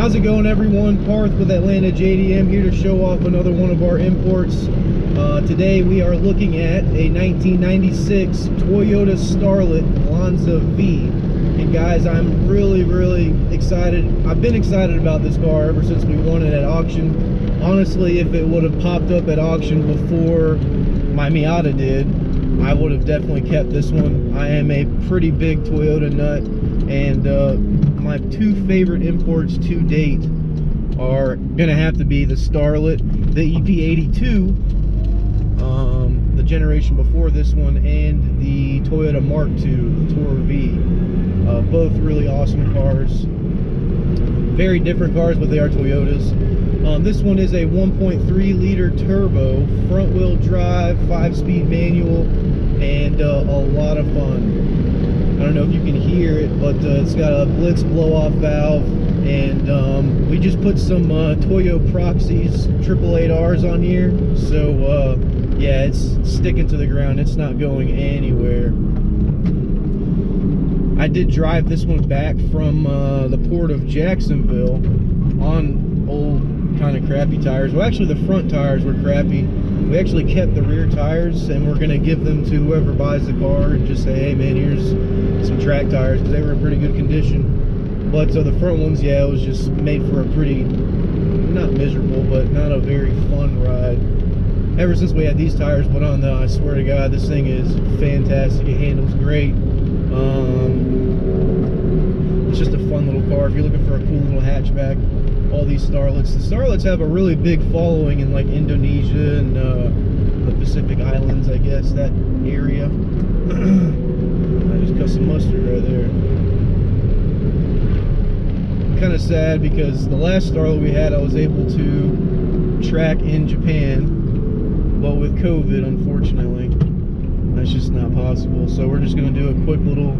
How's it going, everyone? Parth with Atlanta JDM here to show off another one of our imports. Today we are looking at a 1996 Toyota Starlet Glanza V. And guys, I'm really excited. I've been excited about this car ever since we won it at auction. Honestly, if it would have popped up at auction before my Miata did, I would have definitely kept this one. I am a pretty big Toyota nut, and my two favorite imports to date are gonna have to be the Starlet, the EP82, the generation before this one, and the Toyota Mark II, the Tour V. Both really awesome cars. Very different cars, but they are Toyotas. This one is a 1.3 liter turbo, front wheel drive, 5-speed manual, and a lot of fun. I don't know if you can hear it, but it's got a Blitz blow-off valve, and we just put some Toyo Proxies 888Rs on here, so yeah, it's sticking to the ground. It's not going anywhere. I did drive this one back from the port of Jacksonville on old kind of crappy tires. Well, actually the front tires were crappy. We actually kept the rear tires, and we're gonna give them to whoever buys the car and just say, hey man, here's some track tires, because they were in pretty good condition. But the front ones, yeah, it was just made for a pretty, not miserable, but not a very fun ride. Ever since we had these tires put on though, I swear to God, this thing is fantastic. It handles great. It's just a fun little car. If you're looking for a cool little hatchback, all these Starlets. The Starlets have a really big following in like Indonesia and the Pacific Islands, I guess, that area. I just cut some mustard right there. Kind of sad because the last Starlet we had, I was able to track in Japan, but with COVID, unfortunately, that's just not possible. So we're just going to do a quick little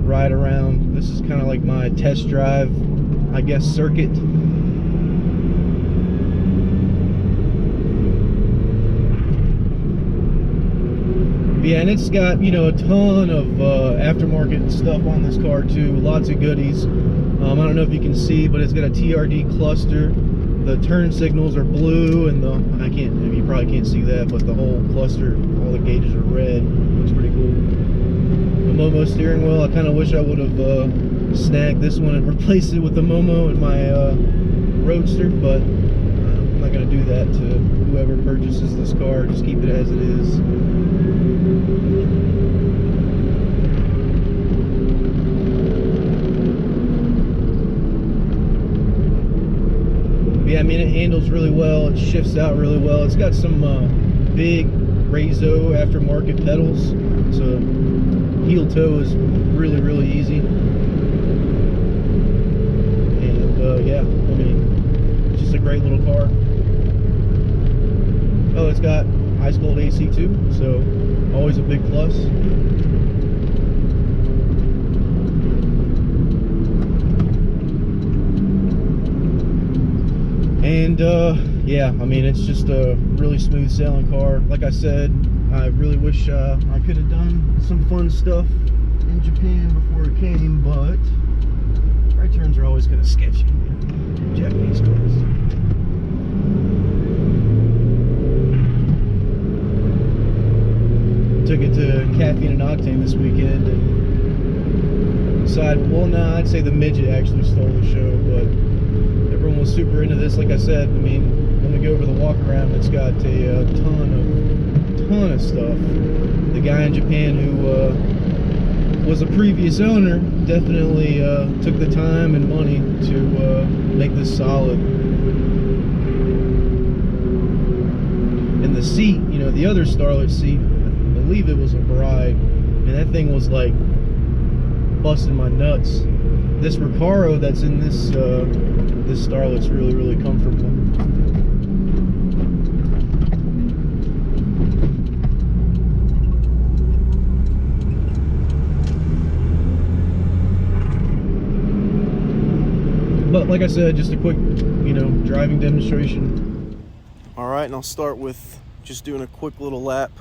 ride around. This is kind of like my test drive, I guess, circuit. Yeah, and it's got, you know, a ton of aftermarket stuff on this car too. Lots of goodies. I don't know if you can see, but it's got a Trd Cluster. The turn signals are blue, and you probably can't see that, but the whole cluster, all the gauges are red. Looks pretty cool. The Momo steering wheel, I kind of wish I would have snagged this one and replaced it with the Momo in my Roadster, but I'm not going to do that to whoever purchases this car. Just keep it as it is. Yeah, I mean, it handles really well. It shifts out really well. It's got some big Rezo aftermarket pedals, so heel toe is really easy. And yeah, I mean, it's just a great little car. Oh, it's got ice cold AC too, so always a big plus. And yeah, I mean, it's just a really smooth sailing car. Like I said, I really wish I could have done some fun stuff in Japan before it came, but right turns are always kind of sketchy in Japanese cars. Took it to Caffeine and Octane this weekend and decided, well, nah, I'd say the midget actually stole the show, but everyone was super into this. Like I said, I mean, when we go over the walk around, it's got a ton of stuff. The guy in Japan who was a previous owner definitely took the time and money to make this solid. And the seat, you know, the other Starlet seat, I believe it was a Bride, and that thing was like busting my nuts. This Recaro that's in this this Starlet's really comfortable. But like I said, just a quick, you know, driving demonstration. All right, and I'll start with just doing a quick little lap.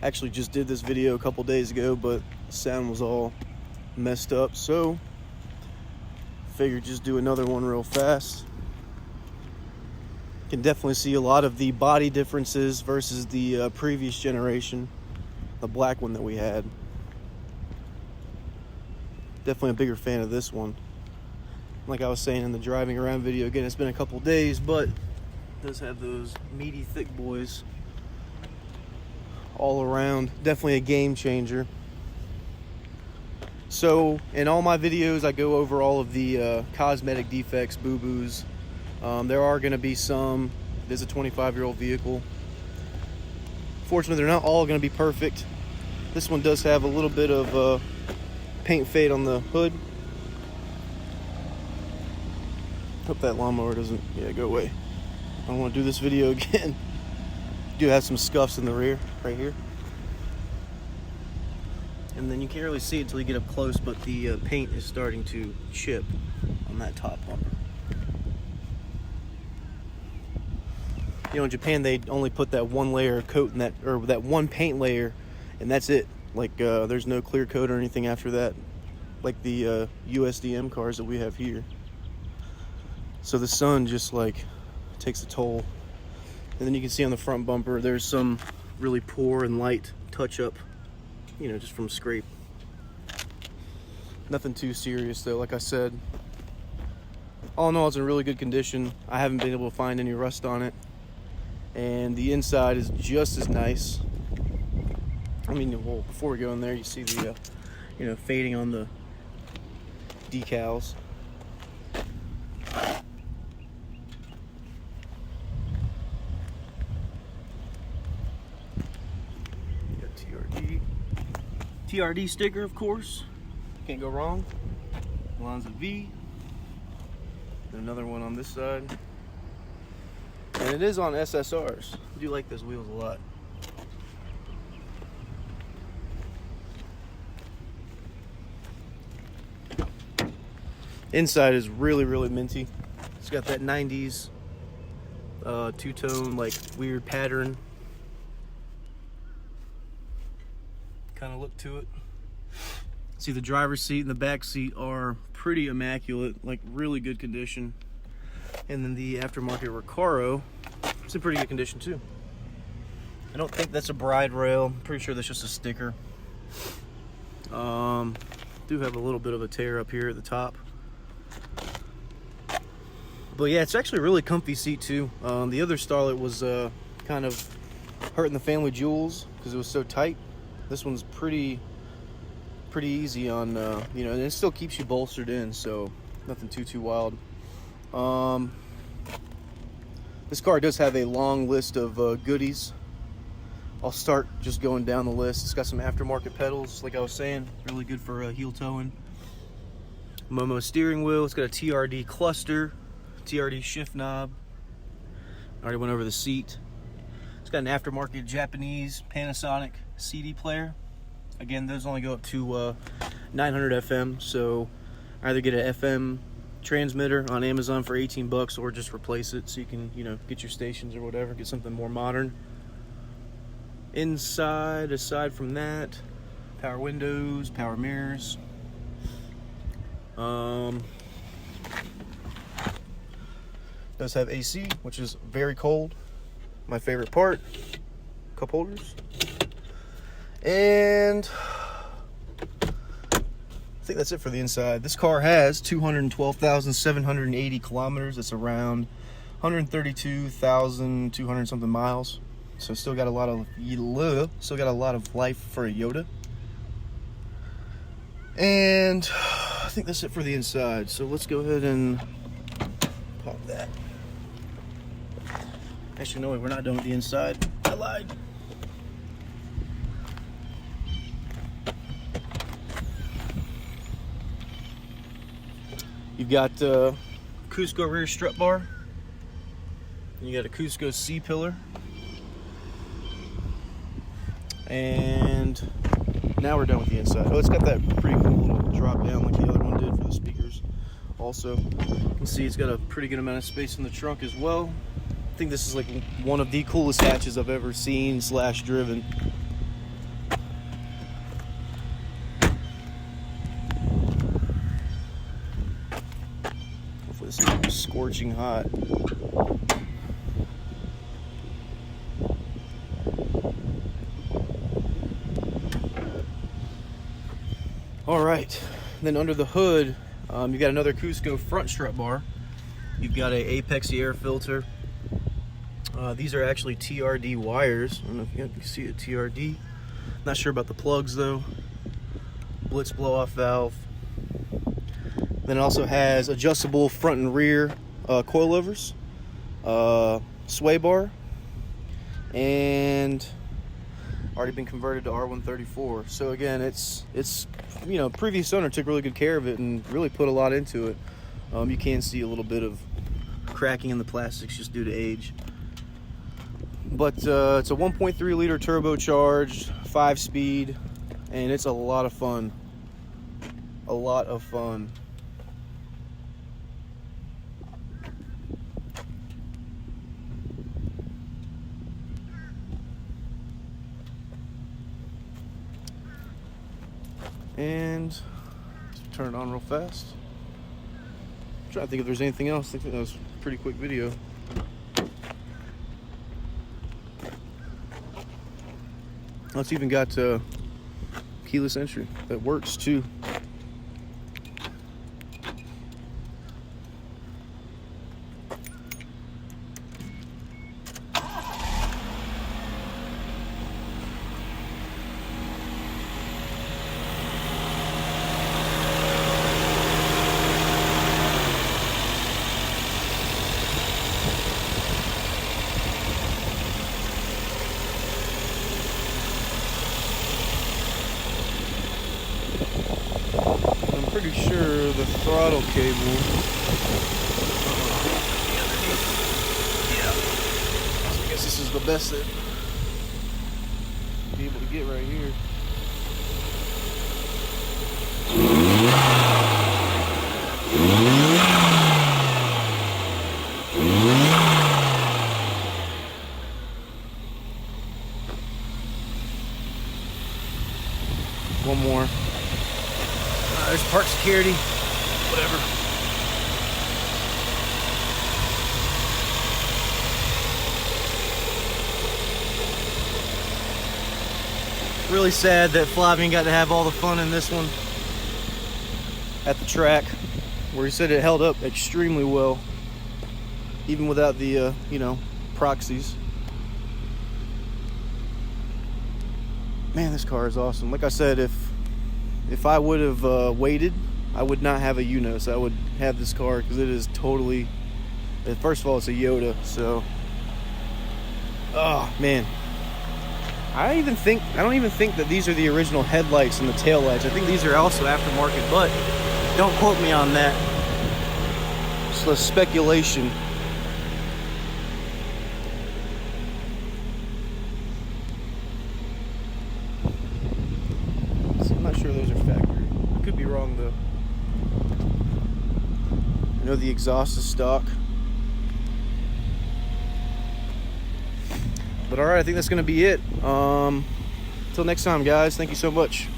Actually just did this video a couple days ago, but the sound was all messed up. So Figured just do another one real fast. Can definitely see a lot of the body differences versus the previous generation, the black one that we had. Definitely a bigger fan of this one. Like I was saying in the driving around video, again, it's been a couple days, but it does have those meaty, thick boys all around. Definitely a game changer. So in all my videos, I go over all of the cosmetic defects, boo-boos. There are going to be some. It is a 25-year-old vehicle. Fortunately, they're not all going to be perfect. This one does have a little bit of paint fade on the hood. Hope that lawnmower doesn't, go away. I don't want to do this video again. Do have some scuffs in the rear, right here. And then you can't really see it until you get up close, but the paint is starting to chip on that top bumper. You know, in Japan, they only put that one layer of coat in that, or that one paint layer, and that's it. Like, there's no clear coat or anything after that, like the USDM cars that we have here. So the sun just like takes a toll. And then you can see on the front bumper, there's some really poor and light touch-up, just from scrape. Nothing too serious though, like I said. All in all, it's in really good condition. I haven't been able to find any rust on it. And the inside is just as nice. I mean, well, before we go in there, you see the, fading on the decals. TRD sticker, of course, can't go wrong. Glanza V. And another one on this side. And it is on SSRs. I do like those wheels a lot. Inside is really, really minty. It's got that 90s two-tone, like, weird pattern kind of look to it. See, the driver's seat and the back seat are pretty immaculate, like really good condition. And then the aftermarket Recaro, it's in pretty good condition too. I don't think that's a bride rail. I'm pretty sure that's just a sticker. Do have a little bit of a tear up here at the top. But yeah, it's actually a really comfy seat too. The other Starlet was kind of hurting the family jewels because it was so tight. This one's pretty easy on, and it still keeps you bolstered in, so nothing too wild. This car does have a long list of goodies. I'll start just going down the list. It's got some aftermarket pedals, like I was saying, really good for heel towing. Momo steering wheel. It's got a Trd Cluster, Trd shift knob. I already went over the seat. It's got an aftermarket Japanese Panasonic CD player. Again, those only go up to 900 FM, so either get an FM transmitter on Amazon for 18 bucks or just replace it so you can, get your stations or whatever, get something more modern. Inside, aside from that, power windows, power mirrors. Does have AC, which is very cold. My favorite part. Cup holders. And I think that's it for the inside. This car has 212,780 kilometers. That's around 132,200 something miles. So still got a lot of life for a Toyota. And I think that's it for the inside. So let's go ahead and pop that. Actually, no, we're not done with the inside. I lied. You've got Cusco rear strut bar. And you got a Cusco C-pillar. And now we're done with the inside. Oh, it's got that pretty cool little drop down like the other one did for the speakers. Also, you can see it's got a pretty good amount of space in the trunk as well. I think this is like one of the coolest hatches I've ever seen / driven. This is scorching hot. All right, then under the hood, you've got another Cusco front strut bar. You've got a Apexy air filter. These are actually TRD wires. I don't know if you can see it, TRD. Not sure about the plugs though. Blitz blow-off valve. Then it also has adjustable front and rear coilovers, sway bar, and already been converted to R134. So again, it's you know, previous owner took really good care of it and really put a lot into it. You can see a little bit of cracking in the plastics just due to age. But it's a 1.3 liter turbocharged, 5-speed, and it's a lot of fun. A lot of fun. And turn it on real fast. I'm trying to think if there's anything else. I think that was a pretty quick video. Oh, it's even got keyless entry that works too. Pretty sure the throttle cable. Yeah. So I guess this is the best that I'll be able to get right here. One more. There's park security, whatever. Really sad that Flavian got to have all the fun in this one at the track, where he said it held up extremely well, even without the, you know, proxies. Man, this car is awesome. Like I said, if I would have waited, I would not have a UNOS. I would have this car because it is totally, first of all, it's a Yoda, so, oh man. I don't even think that these are the original headlights and the taillights. I think these are also aftermarket, but don't quote me on that. It's a speculation. I'm not sure those are factory. I could be wrong though. I know the exhaust is stock. But alright, I think that's going to be it. Until next time, guys. Thank you so much.